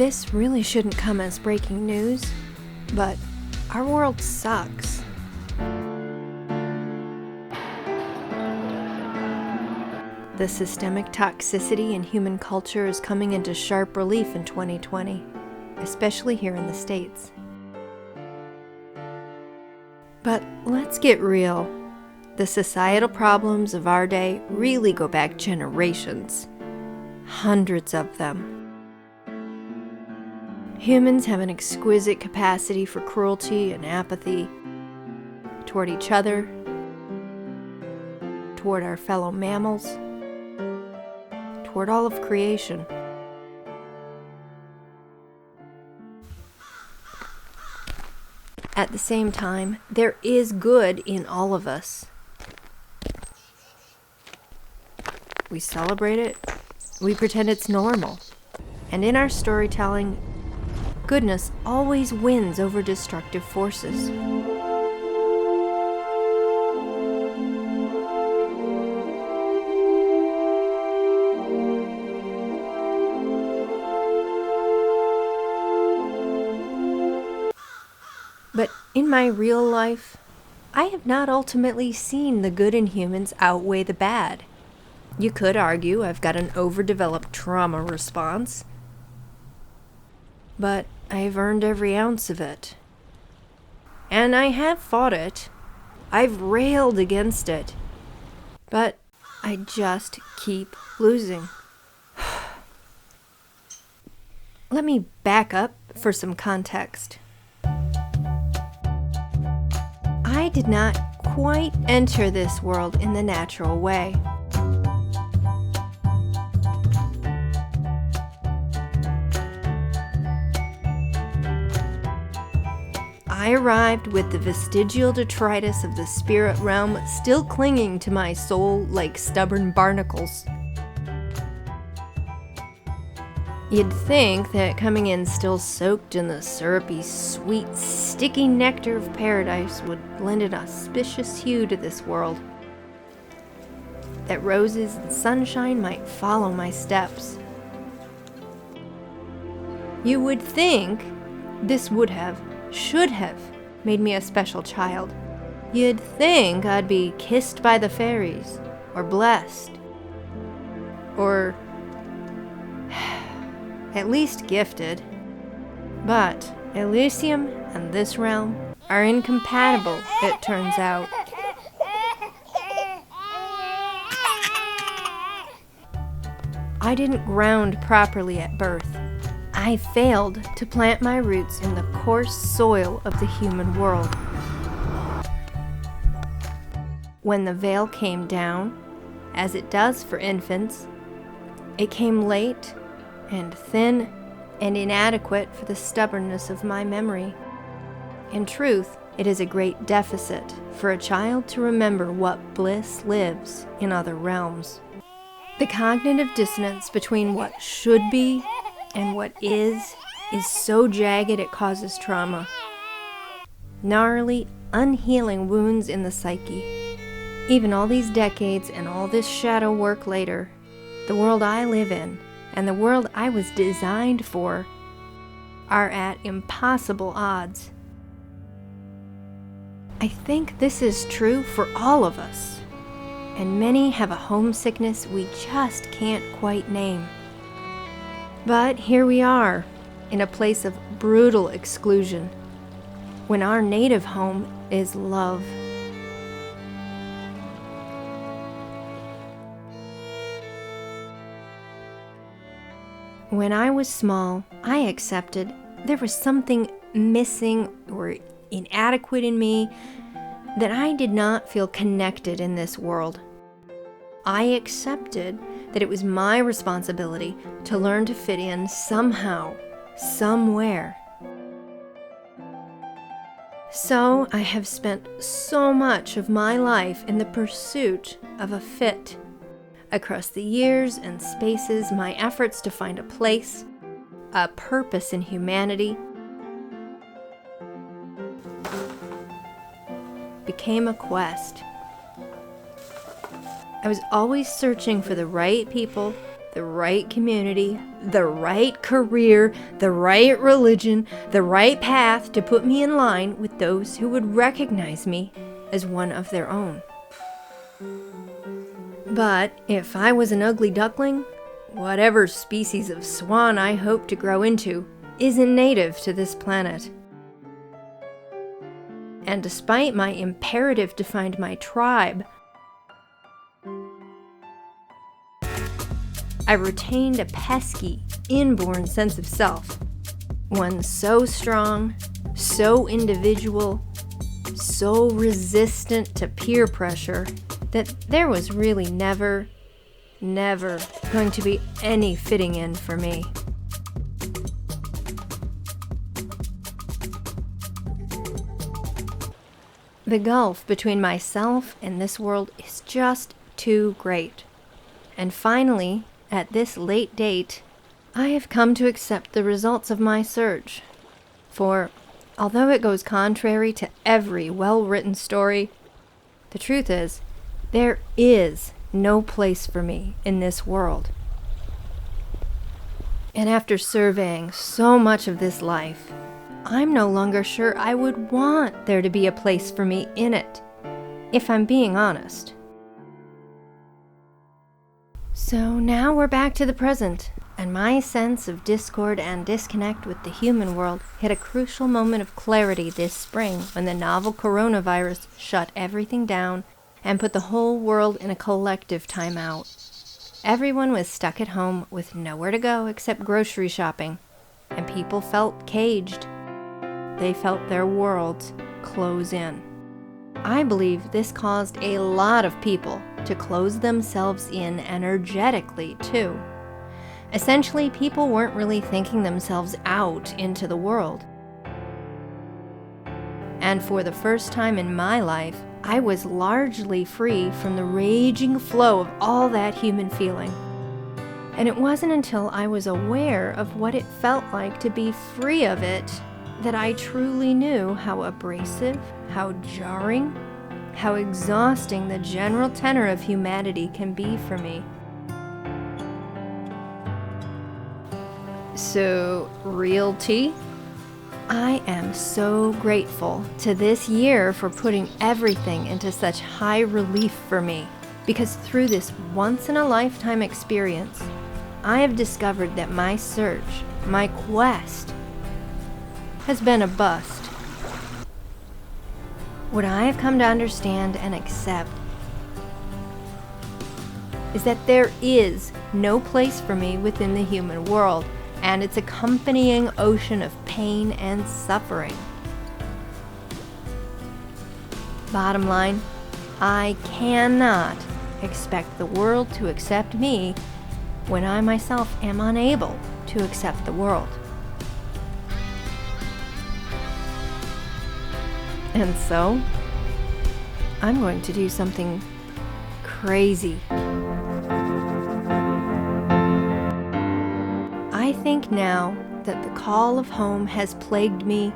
This really shouldn't come as breaking news, but our world sucks. The systemic toxicity in human culture is coming into sharp relief in 2020, especially here in the States. But let's get real. The societal problems of our day really go back generations. Hundreds of them. Humans have an exquisite capacity for cruelty and apathy toward each other, toward our fellow mammals, toward all of creation. At the same time, there is good in all of us. We celebrate it, we pretend it's normal, and in our storytelling, goodness always wins over destructive forces. But in my real life, I have not ultimately seen the good in humans outweigh the bad. You could argue I've got an overdeveloped trauma response, but I've earned every ounce of it. And I have fought it. I've railed against it. But I just keep losing. Let me back up for some context. I did not quite enter this world in the natural way. I arrived with the vestigial detritus of the spirit realm still clinging to my soul like stubborn barnacles. You'd think that coming in still soaked in the syrupy, sweet, sticky nectar of paradise would lend an auspicious hue to this world. That roses and sunshine might follow my steps. You would think this would have, should have, made me a special child. You'd think I'd be kissed by the fairies, or blessed, or at least gifted. But Elysium and this realm are incompatible, it turns out. I didn't ground properly at birth. I failed to plant my roots in the coarse soil of the human world. When the veil came down, as it does for infants, it came late and thin and inadequate for the stubbornness of my memory. In truth, it is a great deficit for a child to remember what bliss lives in other realms. The cognitive dissonance between what should be and what is so jagged it causes trauma. Gnarly, unhealing wounds in the psyche. Even all these decades and all this shadow work later, the world I live in and the world I was designed for are at impossible odds. I think this is true for all of us, and many have a homesickness we just can't quite name. But here we are, in a place of brutal exclusion, when our native home is love. When I was small, I accepted there was something missing or inadequate in me, that I did not feel connected in this world. I accepted that it was my responsibility to learn to fit in somehow, somewhere. So I have spent so much of my life in the pursuit of a fit. Across the years and spaces, my efforts to find a place, a purpose in humanity, became a quest. I was always searching for the right people, the right community, the right career, the right religion, the right path to put me in line with those who would recognize me as one of their own. But if I was an ugly duckling, whatever species of swan I hope to grow into isn't native to this planet. And despite my imperative to find my tribe, I retained a pesky, inborn sense of self. One so strong, so individual, so resistant to peer pressure that there was really never going to be any fitting in for me. The gulf between myself and this world is just too great. And finally, at this late date, I have come to accept the results of my search. For, although it goes contrary to every well-written story, the truth is, there is no place for me in this world. And after surveying so much of this life, I'm no longer sure I would want there to be a place for me in it, if I'm being honest. So now we're back to the present, and my sense of discord and disconnect with the human world hit a crucial moment of clarity this spring when the novel coronavirus shut everything down and put the whole world in a collective timeout. Everyone was stuck at home with nowhere to go except grocery shopping, and people felt caged. They felt their worlds close in. I believe this caused a lot of people to close themselves in energetically, too. Essentially, people weren't really thinking themselves out into the world. And for the first time in my life, I was largely free from the raging flow of all that human feeling. And it wasn't until I was aware of what it felt like to be free of it that I truly knew how abrasive, how jarring, how exhausting the general tenor of humanity can be for me. So, realty? I am so grateful to this year for putting everything into such high relief for me, because through this once-in-a-lifetime experience, I have discovered that my search, my quest, has been a bust. What I have come to understand and accept is that there is no place for me within the human world and its accompanying ocean of pain and suffering. Bottom line, I cannot expect the world to accept me when I myself am unable to accept the world. And so, I'm going to do something crazy. I think now that the call of home has plagued me,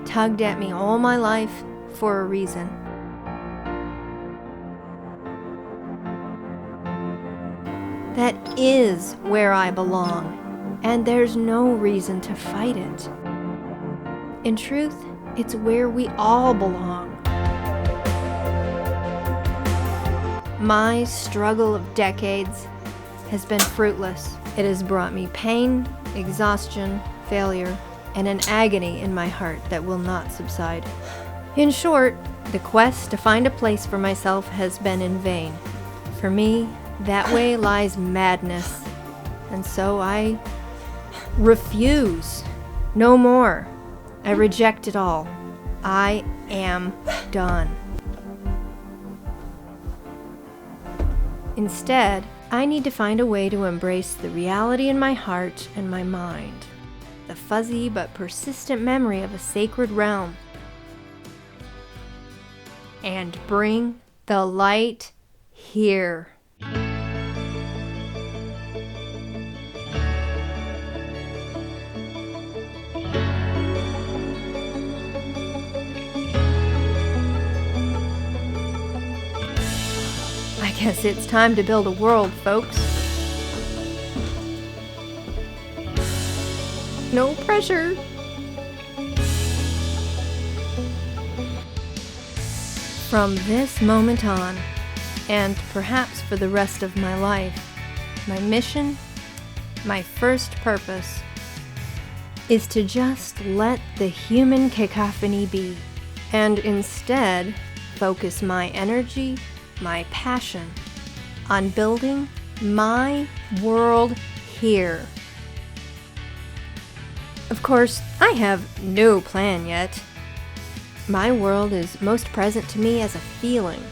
tugged at me all my life for a reason. That is where I belong, and there's no reason to fight it. In truth, it's where we all belong. My struggle of decades has been fruitless. It has brought me pain, exhaustion, failure, and an agony in my heart that will not subside. In short, the quest to find a place for myself has been in vain. For me, that way lies madness, and so I refuse. No more. I reject it all. I am done. Instead, I need to find a way to embrace the reality in my heart and my mind, the fuzzy but persistent memory of a sacred realm, and bring the light here. I guess it's time to build a world, folks. No pressure. From this moment on, and perhaps for the rest of my life, my mission, my first purpose, is to just let the human cacophony be, and instead focus my energy, my passion, on building my world here. Of course, I have no plan yet. My world is most present to me as a feeling,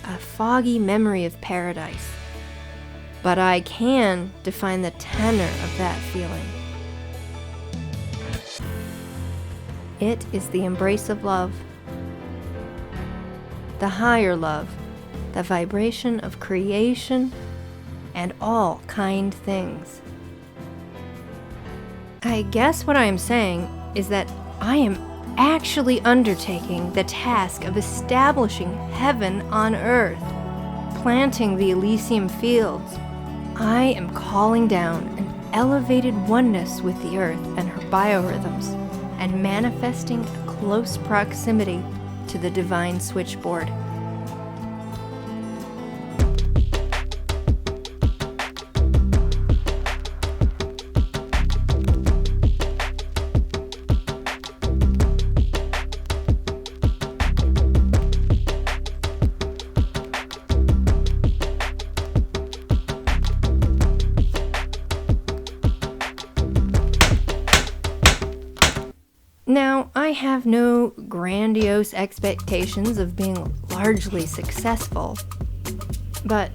a foggy memory of paradise. But I can define the tenor of that feeling. It is the embrace of love, the higher love, the vibration of creation and all kind things. I guess what I am saying is that I am actually undertaking the task of establishing heaven on earth, planting the Elysium fields. I am calling down an elevated oneness with the earth and her biorhythms, and manifesting a close proximity to the divine switchboard. Now, I have no grandiose expectations of being largely successful, but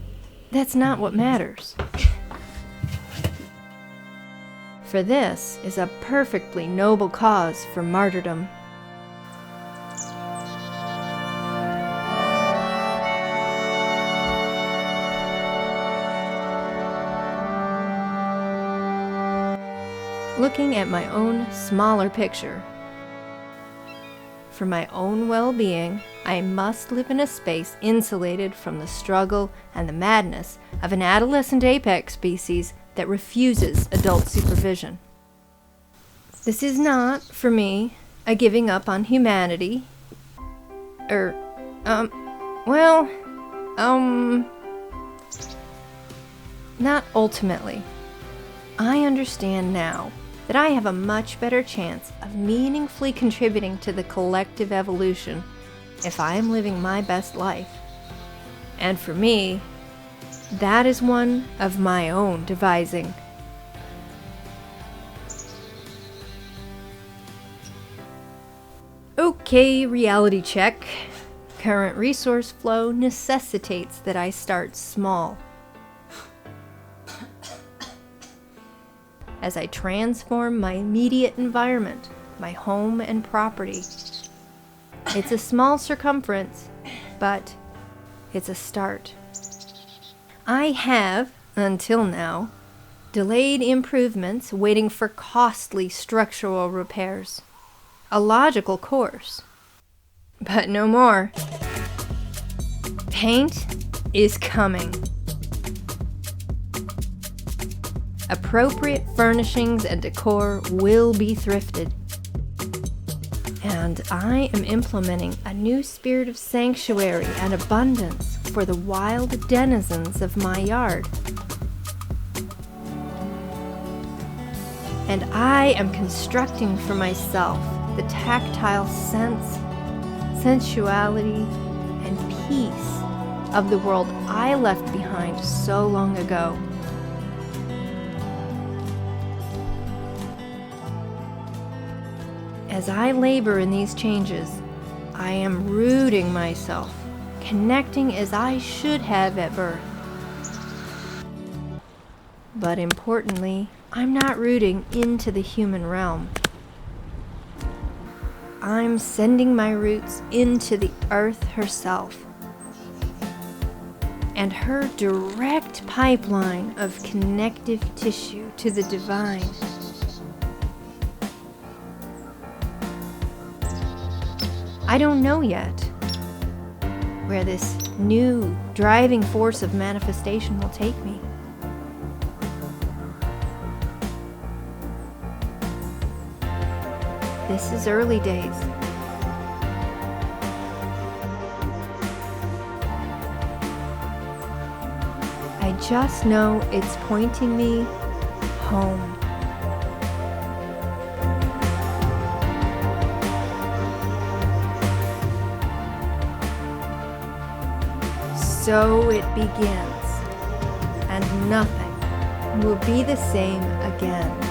that's not what matters. For this is a perfectly noble cause for martyrdom. Looking at my own smaller picture, for my own well-being, I must live in a space insulated from the struggle and the madness of an adolescent apex species that refuses adult supervision. This is not, for me, a giving up on humanity. Not ultimately. I understand now that I have a much better chance of meaningfully contributing to the collective evolution if I am living my best life. And for me, that is one of my own devising. Okay, reality check. Current resource flow necessitates that I start small. As I transform my immediate environment, my home and property. It's a small circumference, but it's a start. I have, until now, delayed improvements waiting for costly structural repairs. A logical course. But no more. Paint is coming. Appropriate furnishings and decor will be thrifted. And I am implementing a new spirit of sanctuary and abundance for the wild denizens of my yard. And I am constructing for myself the tactile sense, sensuality, and peace of the world I left behind so long ago. As I labor in these changes, I am rooting myself, connecting as I should have at birth. But importantly, I'm not rooting into the human realm. I'm sending my roots into the earth herself, and her direct pipeline of connective tissue to the divine. I don't know yet where this new driving force of manifestation will take me. This is early days. I just know it's pointing me home. So it begins, and nothing will be the same again.